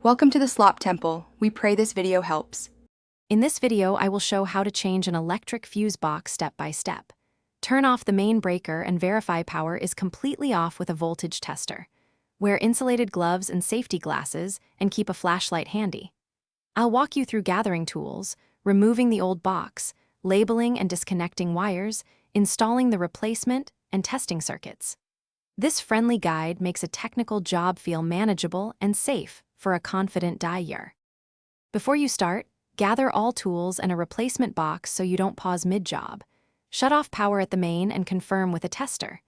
Welcome to the Slop Temple. We pray this video helps. In this video, I will show how to change an electric fuse box step by step. Turn off the main breaker and verify power is completely off with a voltage tester. Wear insulated gloves and safety glasses and keep a flashlight handy. I'll walk you through gathering tools, removing the old box, labeling and disconnecting wires, installing the replacement, and testing circuits. This friendly guide makes a technical job feel manageable and safe for a confident dyer. Before you start, gather all tools and a replacement box so you don't pause mid-job. Shut off power at the main and confirm with a tester.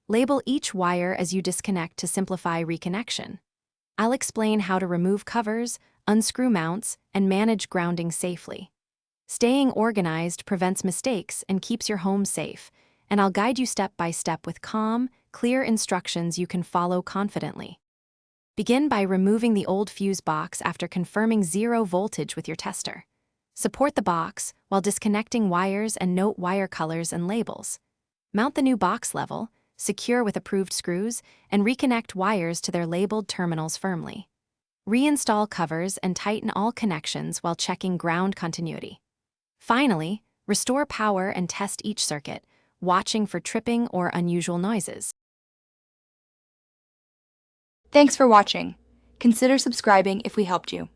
Label each wire as you disconnect to simplify reconnection. I'll explain how to remove covers, unscrew mounts, and manage grounding safely. Staying organized prevents mistakes and keeps your home safe, and I'll guide you step by step with calm, clear instructions you can follow confidently. Begin by removing the old fuse box after confirming 0 voltage with your tester. Support the box while disconnecting wires and note wire colors and labels. Mount the new box level, secure with approved screws, and reconnect wires to their labeled terminals firmly. Reinstall covers and tighten all connections while checking ground continuity. Finally, restore power and test each circuit, watching for tripping or unusual noises. Thanks for watching. Consider subscribing if we helped you.